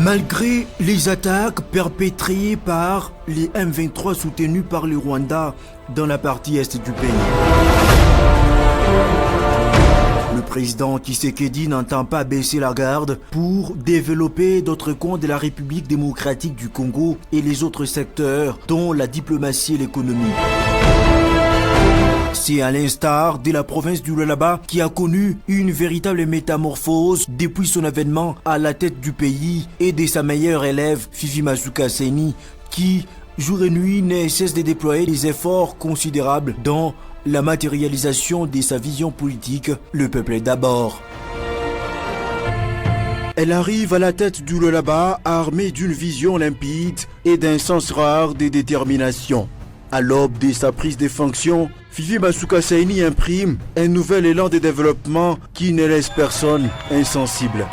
Malgré les attaques perpétrées par les M23 soutenus par le Rwanda dans la partie est du pays, le président Tshisekedi n'entend pas baisser la garde pour développer d'autres comptes de la République démocratique du Congo et les autres secteurs, dont la diplomatie et l'économie. C'est à l'instar de la province du Lualaba qui a connu une véritable métamorphose depuis son avènement à la tête du pays et de sa meilleure élève Fifi Masuka Saini qui, jour et nuit, ne cesse de déployer des efforts considérables dans la matérialisation de sa vision politique, le peuple d'abord. Elle arrive à la tête du Lualaba armée d'une vision limpide et d'un sens rare de détermination. À l'aube de sa prise de fonction, Fifi Masuka Saini imprime un nouvel élan de développement qui ne laisse personne insensible.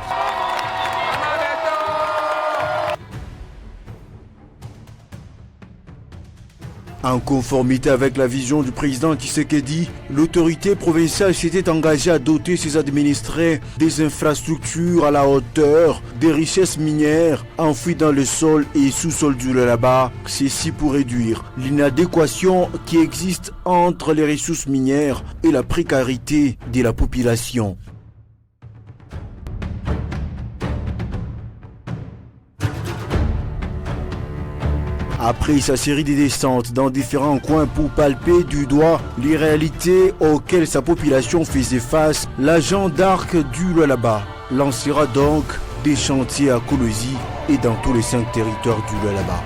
En conformité avec la vision du président Tshisekedi, l'autorité provinciale s'était engagée à doter ses administrés des infrastructures à la hauteur des richesses minières enfouies dans le sol et sous-sol du Lualaba, ceci pour réduire l'inadéquation qui existe entre les ressources minières et la précarité de la population. Après sa série de descentes dans différents coins pour palper du doigt les réalités auxquelles sa population faisait face, l'agent d'Arc du Lualaba lancera donc des chantiers à Kolosi et dans tous les 5 territoires du Lualaba.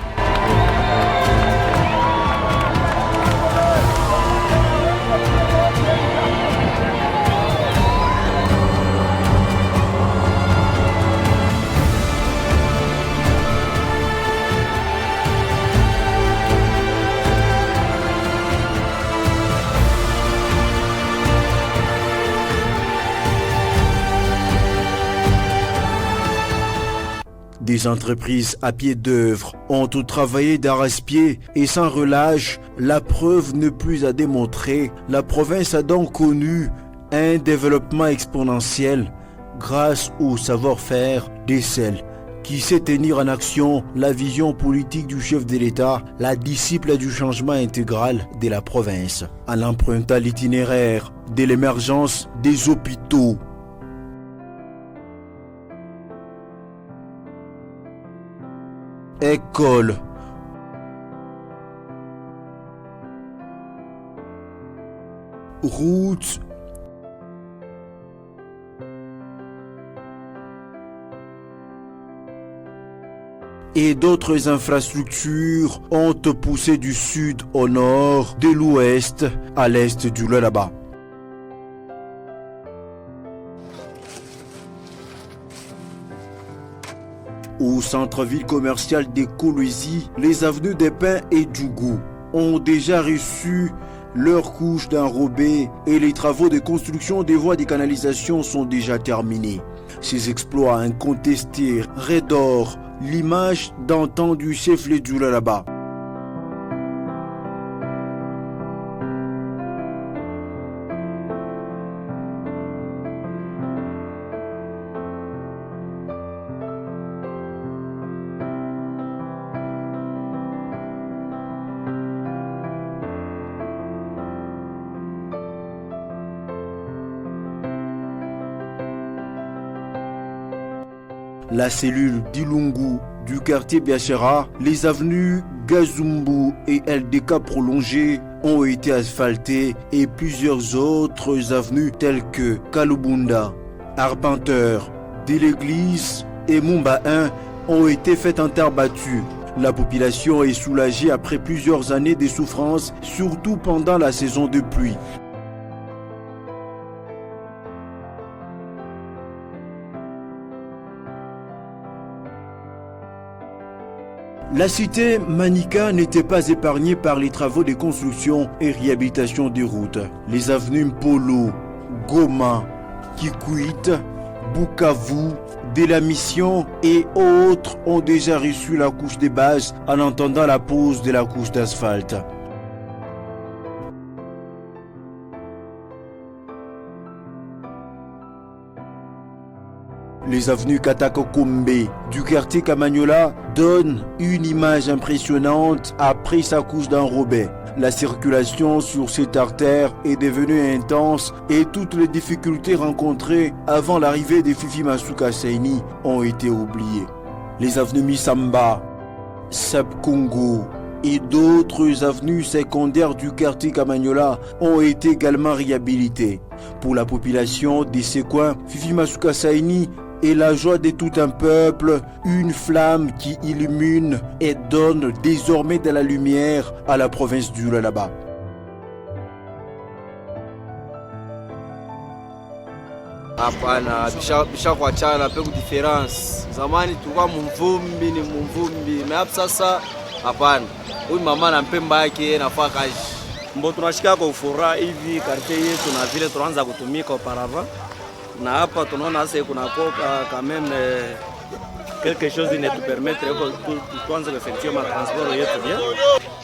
Des entreprises à pied d'œuvre ont tout travaillé d'arrache-pied et sans relâche, la preuve n'est plus à démontrer. La province a donc connu un développement exponentiel grâce au savoir-faire des celles qui sait tenir en action la vision politique du chef de l'État, la disciple du changement intégral de la province, en empruntant l'itinéraire de l'émergence des hôpitaux, écoles, routes, et d'autres infrastructures ont poussé du sud au nord, de l'ouest à l'est du Lualaba. Au centre-ville commercial de Kolosi, les avenues des Pins et Djougou ont déjà reçu leur couche d'enrobés et les travaux de construction des voies de canalisation sont déjà terminés. Ces exploits incontestés redorent l'image d'antan du chef-lieu du Lualaba. La cellule d'Ilungu du quartier Biachera, les avenues Gazumbu et LDK prolongées ont été asphaltées et plusieurs autres avenues telles que Kalubunda, Arpenteur, de l'église et Mumba 1 ont été faites en terre battue. La population est soulagée après plusieurs années de souffrance, surtout pendant la saison de pluie. La cité Manika n'était pas épargnée par les travaux de construction et réhabilitation des routes. Les avenues Mpolo, Goma, Kikwit, Bukavu, de la Mission et autres ont déjà reçu la couche de base en attendant la pose de la couche d'asphalte. Les avenues Katakokombe du quartier Kamagnola donnent une image impressionnante après sa couche d'enrobé. La circulation sur cette artère est devenue intense et toutes les difficultés rencontrées avant l'arrivée de Fifi Masuka Saini ont été oubliées. Les avenues Misamba, Sapkongo et d'autres avenues secondaires du quartier Kamagnola ont été également réhabilitées. Pour la population de ces coins, Fifi Masuka Saini est la joie de tout un peuple, une flamme qui illumine et donne désormais de la lumière à la province du Lualaba. Hapana, bisha kuachana pe ku difference. Zamani tulikuwa mumvumbi ni mumvumbi, na hapo sasa hapana. Huyu mama na mpemba yake nafaa kazi. Mbo tunashika kwa furaha hivi quartier yetu na vile tunaanza kutumika auparavant. Na hapa tunaona sasa kuna koka quand même quelque chose qui nous permettre de tuanze effectivement transport yetu bien.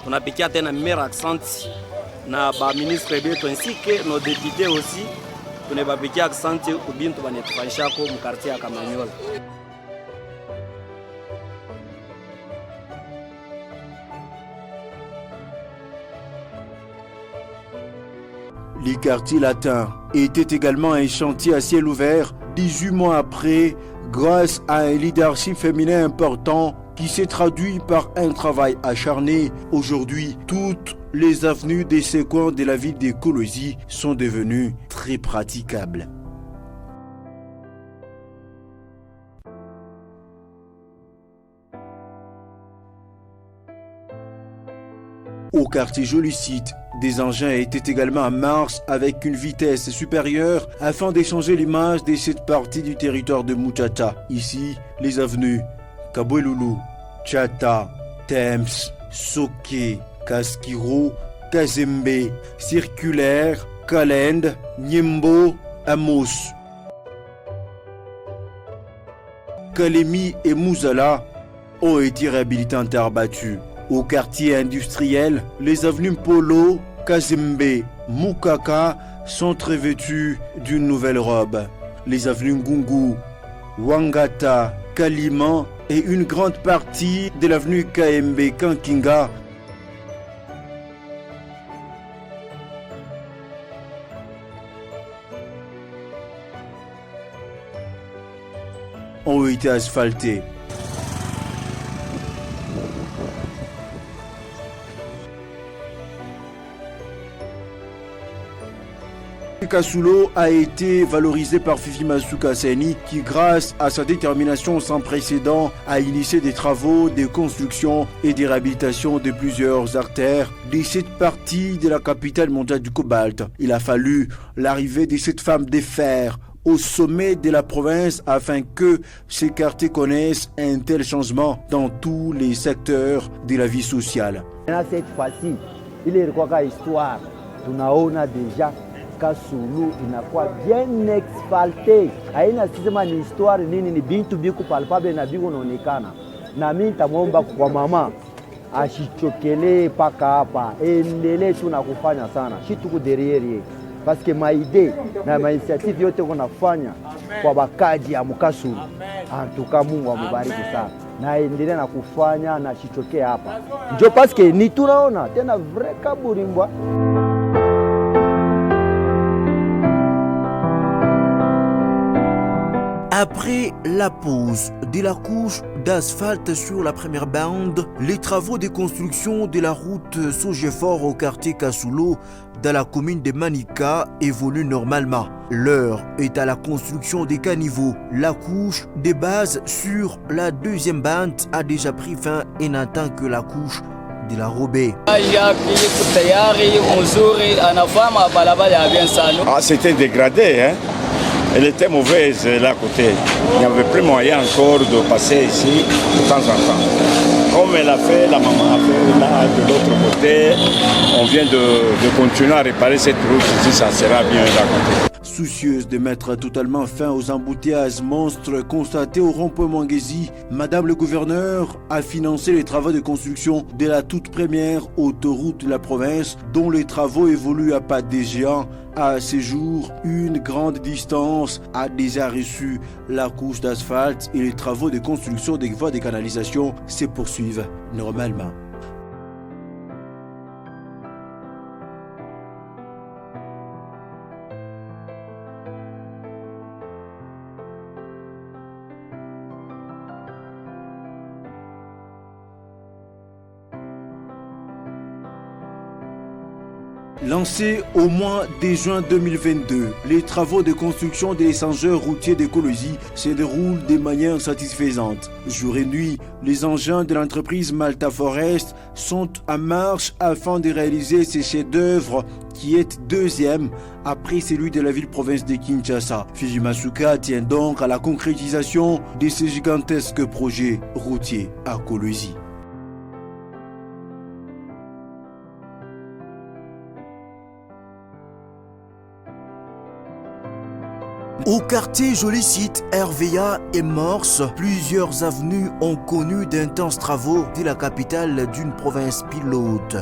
Tunapikia tena meilleur accent na ba ministre betu ainsi que nos députés aussi. Tunabapikia accent kubintu banetufanyisha ko mu quartier ya Kamagnola. Les quartiers latins étaient également un chantier à ciel ouvert 18 mois après, grâce à un leadership féminin important qui s'est traduit par un travail acharné. Aujourd'hui, toutes les avenues des ces coins de la ville de Kolosi sont devenues très praticables. Au quartier Jolicite, des engins étaient également en marche avec une vitesse supérieure afin d'échanger l'image de cette partie du territoire de Muchacha. Ici, les avenues Kaboueloulou, Tchata, Thames, Soké, Kaskiro, Kazembe, Circulaire, Kalend, Nyembo, Amos, Kalemi et Mouzala ont été réhabilités en terre battue. Au quartier industriel, les avenues Polo, Kazembe, Mukaka sont revêtues d'une nouvelle robe. Les avenues Ngungu, Wangata, Kaliman et une grande partie de l'avenue KMB Kankinga ont été asphaltées. Kasulo a été valorisé par Fifi Masuka Saini qui, grâce à sa détermination sans précédent, a initié des travaux de construction et de réhabilitation de plusieurs artères de cette partie de la capitale mondiale du cobalt. Il a fallu l'arrivée de cette femme de fer au sommet de la province afin que ces quartiers connaissent un tel changement dans tous les secteurs de la vie sociale. Cette fois-ci, il est quoi histoire, tunaona déjà Kasulu inakuwa bien expalté. Haina sisema ni histoire nini, ni bintu biku palpable na biku naonekana. Na mimi nitamwomba kwa mama ashichokele paka hapa, endelee tu na kufanya sana shituku derrière parce que maide na initiative yote kunafanya kwa bakaji ya Mukasulu. Antuka Mungu amubariki sana na endelee na kufanya na shichokee hapa njo parce que ni tunaona tena vrai Kaburimbwa. Après la pose de la couche d'asphalte sur la première bande, les travaux de construction de la route Sogefort au quartier Kasulo dans la commune de Manika évoluent normalement. L'heure est à la construction des caniveaux. La couche de base sur la deuxième bande a déjà pris fin et n'attend que la couche de la robée. C'était dégradé, hein? Elle était mauvaise là à côté. Il n'y avait plus moyen encore de passer ici de temps en temps. Comme elle a fait, la maman a fait là de l'autre côté, on vient de continuer à réparer cette route ici, ça sera bien là à côté. Soucieuse de mettre totalement fin aux embouteillages monstres constatés au rond-point Mangezi, Madame le gouverneur a financé les travaux de construction de la toute première autoroute de la province, dont les travaux évoluent à pas des géants. À ce jour, une grande distance a déjà reçu la couche d'asphalte et les travaux de construction des voies de canalisation se poursuivent normalement. Lancés au mois de juin 2022, les travaux de construction des échangeurs routiers d'écologie se déroulent de manière satisfaisante. Jour et nuit, les engins de l'entreprise Malta Forest sont en marche afin de réaliser ce chef-d'œuvre qui est deuxième après celui de la ville-province de Kinshasa. Fiji Masuka tient donc à la concrétisation de ce gigantesque projet routier à Kolwezi. Au quartier Joli-Site, RVA et Morse, plusieurs avenues ont connu d'intenses travaux de la capitale d'une province pilote.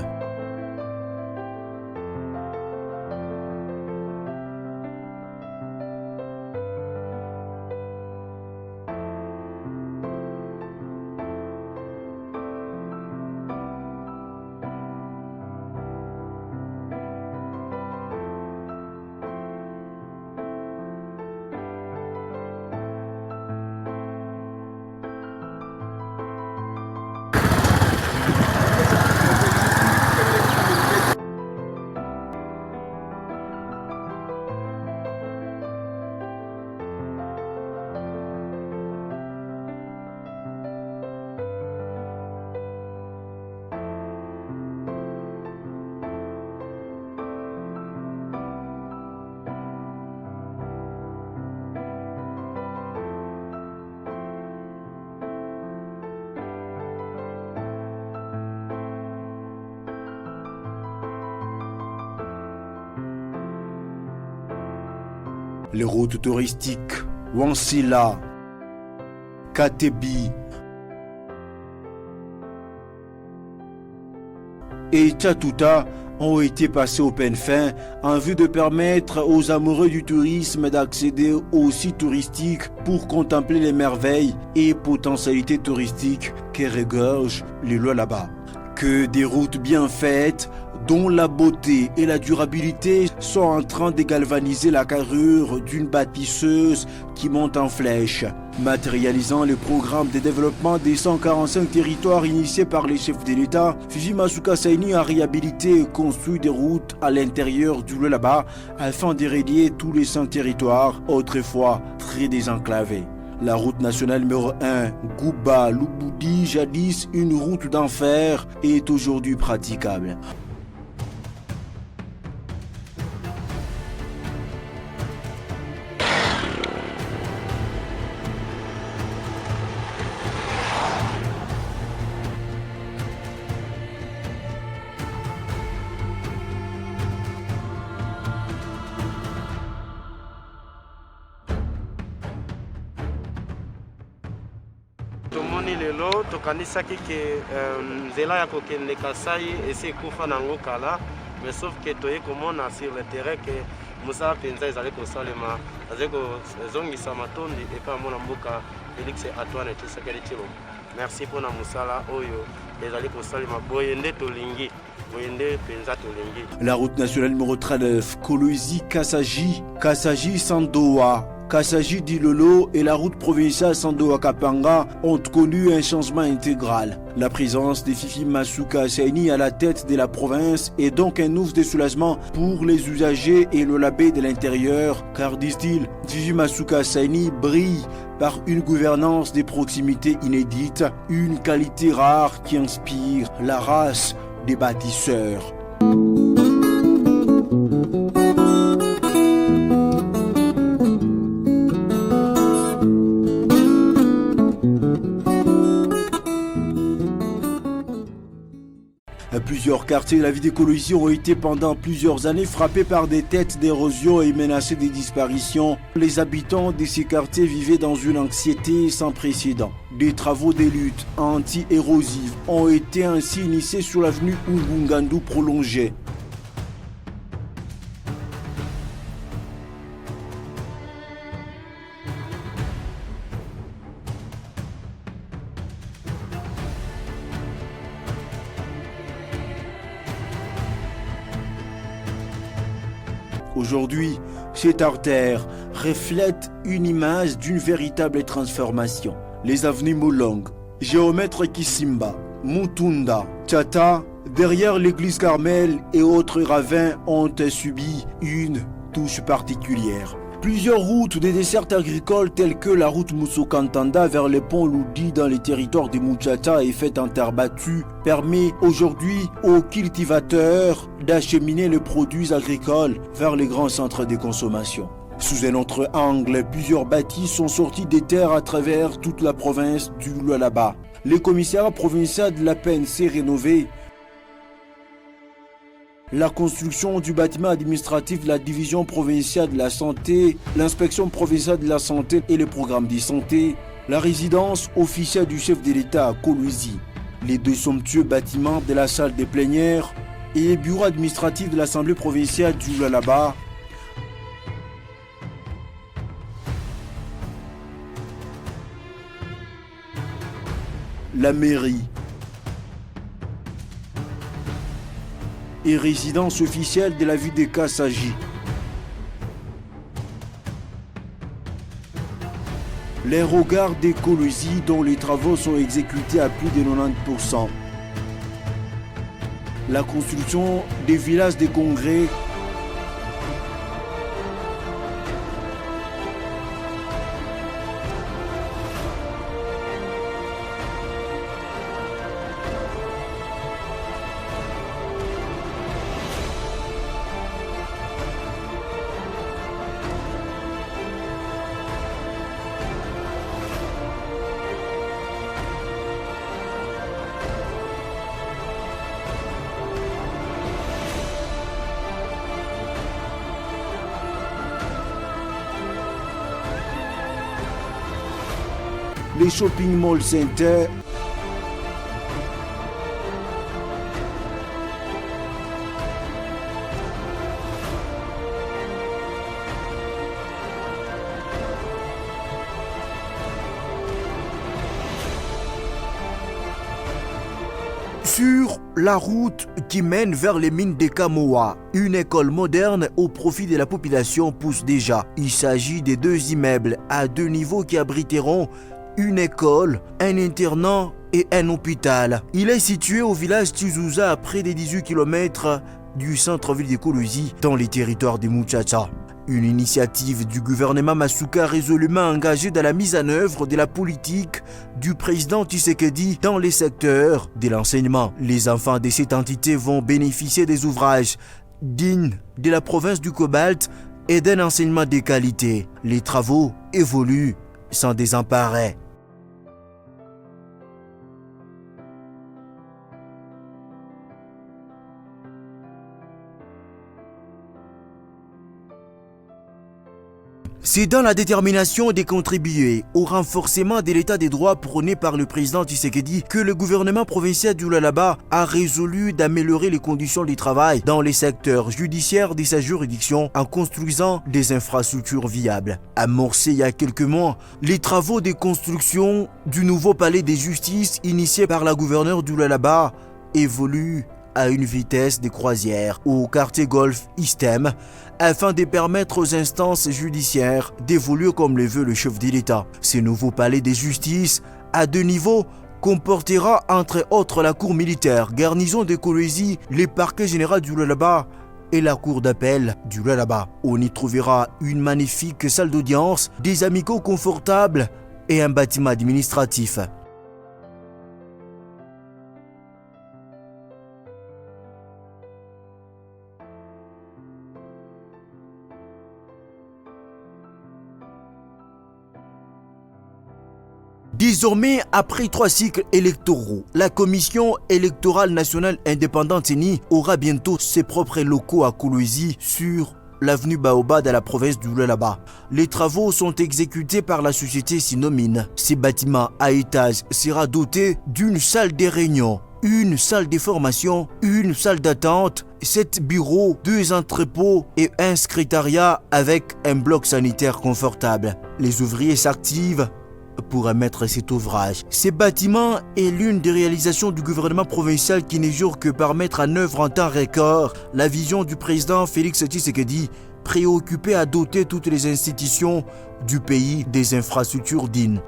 Les routes touristiques Wansila, Katebi et Tchatuta ont été passés au peigne fin en vue de permettre aux amoureux du tourisme d'accéder aux sites touristiques pour contempler les merveilles et potentialités touristiques que regorgent les lois là-bas. Que des routes bien faites, dont la beauté et la durabilité sont en train de galvaniser la carrure d'une bâtisseuse qui monte en flèche, matérialisant le programme de développement des 145 territoires initiés par les chefs de l'État. Fiji Masuka Saini a réhabilité et construit des routes à l'intérieur du Lualaba afin de relier tous les 100 territoires autrefois très désenclavés. La route nationale numéro 1, Gouba-Lubudi, jadis une route d'enfer, est aujourd'hui praticable. tomoni lelo tokanisaki ke nzela ya kokende Kasai esi ekufa nango kala, mais sauf que toye komona sur le terrain ke mosala mpenza ezali kosalema, azali kozongisa matondi epa mona mboka Félix Antoine Tshisekedi Tshilombo. Merci mpona mosala oyo ezali kosalema, boye nde tolingi, boye nde mpenza tolingi. La route nationale numéro 39, Kolwezi-Kasaji Sandoa, Kasaji-Dilolo et la route provinciale Sandoa-Kapanga ont connu un changement intégral. La présence de Fifi Masuka Saini à la tête de la province est donc un ouf de soulagement pour les usagers et le labé de l'intérieur, car, disent-ils, Fifi Masuka Saini brille par une gouvernance de proximité inédite, une qualité rare qui inspire la race des bâtisseurs. Plusieurs quartiers de la ville de Kolwezi ont été pendant plusieurs années frappés par des têtes d'érosion et menacés de disparition. Les habitants de ces quartiers vivaient dans une anxiété sans précédent. Des travaux de lutte anti-érosive ont été ainsi initiés sur l'avenue Ngungandu prolongée. Aujourd'hui, cette artère reflète une image d'une véritable transformation. Les avenues Molong, Géomètre Kisimba, Mutunda, Tchata, derrière l'église Carmel et autres ravins ont subi une touche particulière. Plusieurs routes des dessertes agricoles telles que la route Moussokantanda vers le pont Loudi dans les territoires de Muchacha et faite en terre battue permet aujourd'hui aux cultivateurs d'acheminer les produits agricoles vers les grands centres de consommation. Sous un autre angle, plusieurs bâtis sont sortis des terres à travers toute la province du Lualaba. Le commissariat provincial de la peine s'est rénové. La construction du bâtiment administratif de la division provinciale de la santé, l'inspection provinciale de la santé et le programme de santé, la résidence officielle du chef de l'État à Kolwezi, les deux somptueux bâtiments de la salle des plénières et les bureaux administratifs de l'Assemblée provinciale du Lualaba. La mairie et résidence officielle de la ville de Kassaji. Les regards des Kolwezi dont les travaux sont exécutés à plus de 90%. La construction des villages de congrès. Les shopping mall center, sur la route qui mène vers les mines de Kamoa, une école moderne au profit de la population pousse déjà. Il s'agit de deux immeubles à deux niveaux qui abriteront une école, un internat et un hôpital. Il est situé au village Tizouza à près de 18 km du centre-ville de Kolwezi dans les territoires de Muchacha. Une initiative du gouvernement Masuka résolument engagée dans la mise en œuvre de la politique du président Tshisekedi dans les secteurs de l'enseignement. Les enfants de cette entité vont bénéficier des ouvrages dignes de la province du Cobalt et d'un enseignement de qualité. Les travaux évoluent sans désemparer. C'est dans la détermination de contribuer au renforcement de l'état des droits prôné par le président Tshisekedi que le gouvernement provincial du Lualaba a résolu d'améliorer les conditions du travail dans les secteurs judiciaires de sa juridiction en construisant des infrastructures viables. Amorcés il y a quelques mois, les travaux de construction du nouveau palais de justice initié par la gouverneure du Lualaba évoluent à une vitesse de croisière au quartier Golf Istem afin de permettre aux instances judiciaires d'évoluer comme le veut le chef de l'État. Ce nouveau palais de justice à deux niveaux comportera entre autres la cour militaire, garnison de Kolwezi, le parquet général du Lualaba et la cour d'appel du Lualaba. On y trouvera une magnifique salle d'audience, des amicaux confortables et un bâtiment administratif. Désormais, après 3 cycles électoraux, la Commission électorale nationale indépendante CENI aura bientôt ses propres locaux à Kolwezi sur l'avenue Baobab dans la province du Lualaba. Les travaux sont exécutés par la société Sinomine. Ces bâtiments à étages sera doté d'une salle des réunions, une salle de formation, une salle d'attente, 7 bureaux, 2 entrepôts et un secrétariat avec un bloc sanitaire confortable. Les ouvriers s'activent pour émettre cet ouvrage. Ces bâtiments est l'une des réalisations du gouvernement provincial qui ne jure que par mettre en œuvre en temps record la vision du président Félix Tshisekedi, préoccupé à doter toutes les institutions du pays des infrastructures dignes.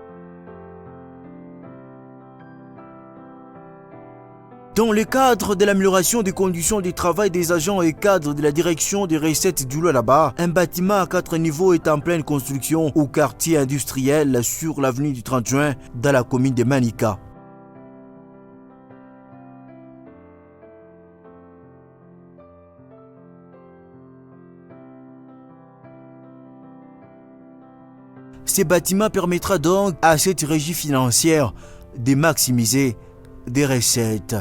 Dans le cadre de l'amélioration des conditions de travail des agents et cadres de la direction des recettes du Lualaba, un bâtiment à 4 niveaux est en pleine construction au quartier industriel sur l'avenue du 30 juin dans la commune de Manika. Ces bâtiments permettra donc à cette régie financière de maximiser des recettes.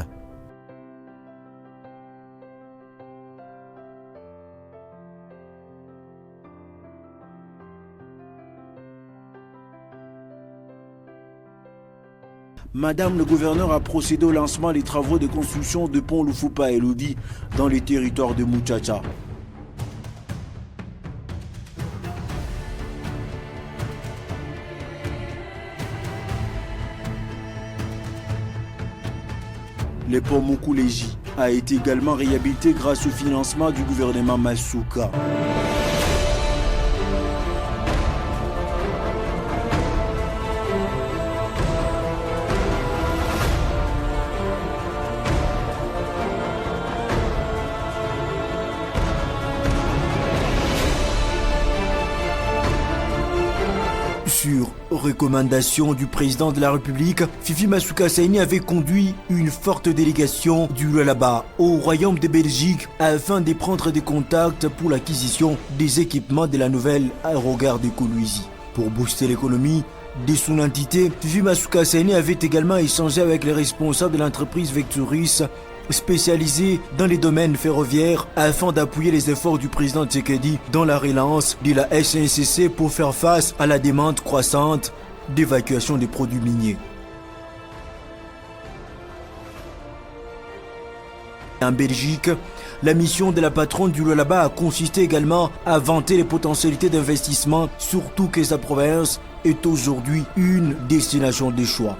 Madame le gouverneur a procédé au lancement des travaux de construction de pont Lufupa et Lodi dans les territoires de Muchacha. Le pont Mukuleji a été également réhabilité grâce au financement du gouvernement Masuka. Sur recommandation du président de la République, Fifi Masuka Saini avait conduit une forte délégation du Lualaba au Royaume de Belgique afin de prendre des contacts pour l'acquisition des équipements de la nouvelle aérogare de Kolwezi. Pour booster l'économie de son entité, Fifi Masuka Saini avait également échangé avec les responsables de l'entreprise Vectoris spécialisée dans les domaines ferroviaires afin d'appuyer les efforts du président Tshisekedi dans la relance de la SNCC pour faire face à la demande croissante d'évacuation des produits miniers. En Belgique, la mission de la patronne du Lualaba a consisté également à vanter les potentialités d'investissement, surtout que sa province est aujourd'hui une destination de choix.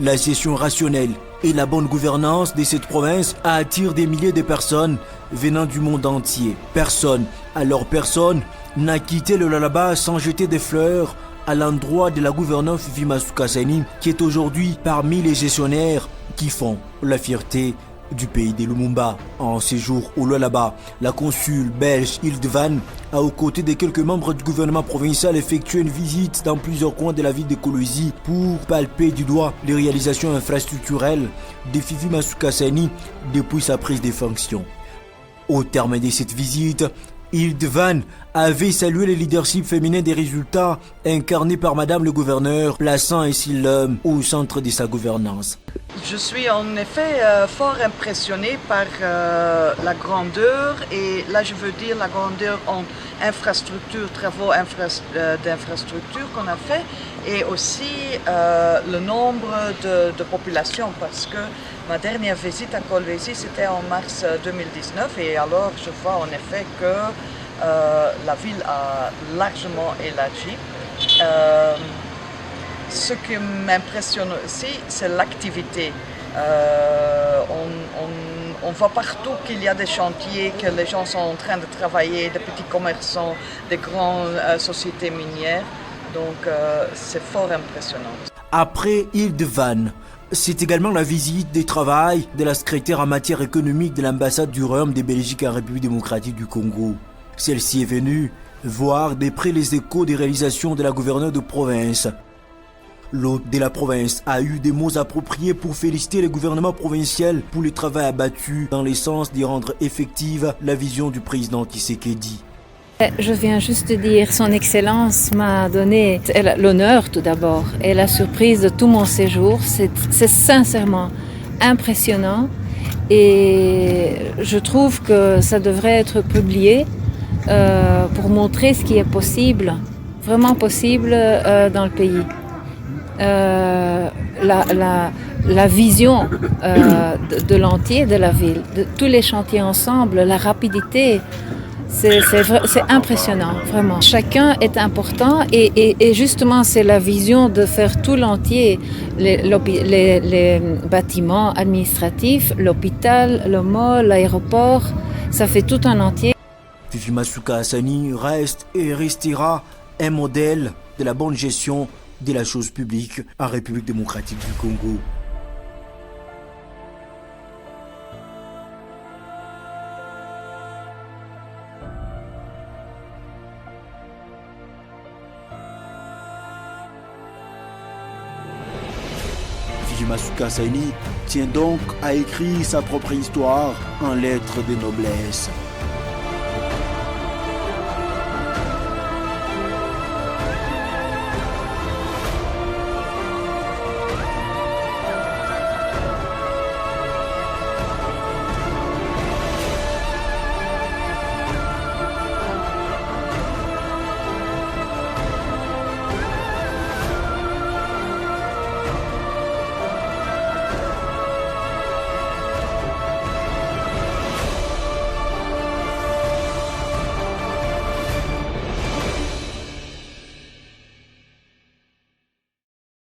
La gestion rationnelle et la bonne gouvernance de cette province attirent des milliers de personnes venant du monde entier. Personne, alors personne, n'a quitté le Lualaba sans jeter des fleurs à l'endroit de la gouverneure Fifi Masuka Saini, qui est aujourd'hui parmi les gestionnaires qui font la fierté du pays de Lumumba. En séjour au Lualaba, la consul belge Hilde Van a, aux côtés de quelques membres du gouvernement provincial, effectué une visite dans plusieurs coins de la ville de Kolwezi pour palper du doigt les réalisations infrastructurelles de Fifi Masuka Saini depuis sa prise de fonction. Au terme de cette visite, Hilde Van avait salué le leadership féminin des résultats incarnés par Madame le gouverneur, plaçant ainsi l'homme au centre de sa gouvernance. Je suis en effet fort impressionnée par la grandeur, et là je veux dire la grandeur en infrastructure, travaux d'infrastructure qu'on a fait, et aussi le nombre de populations, parce que ma dernière visite à Kolwezi c'était en mars 2019, et alors je vois en effet que la ville a largement élargi. Ce qui m'impressionne aussi, c'est l'activité. On voit partout qu'il y a des chantiers, que les gens sont en train de travailler, des petits commerçants, des grandes sociétés minières. Donc c'est fort impressionnant. Après Hilde Van, c'est également la visite des travail de la secrétaire en matière économique de l'ambassade du Royaume de Belgique en République démocratique du Congo. Celle-ci est venue voir de près les échos des réalisations de la gouverneure de province. L'hôte de la province a eu des mots appropriés pour féliciter le gouvernement provincial pour le travail abattu dans le sens d'y rendre effective la vision du président Tshisekedi. Je viens juste de dire, Son Excellence m'a donné l'honneur tout d'abord et la surprise de tout mon séjour. C'est sincèrement impressionnant et je trouve que ça devrait être publié pour montrer ce qui est possible, vraiment possible dans le pays. La vision de l'entier de la ville, de tous les chantiers ensemble, la rapidité, c'est impressionnant, vraiment. Chacun est important et justement c'est la vision de faire tout l'entier, les bâtiments administratifs, l'hôpital, le mall, l'aéroport, ça fait tout un entier. Fifi Masuka Hassani reste et restera un modèle de la bonne gestion de la chose publique en République démocratique du Congo. Fifi Masuka Hassani tient donc à écrire sa propre histoire en lettres de noblesse.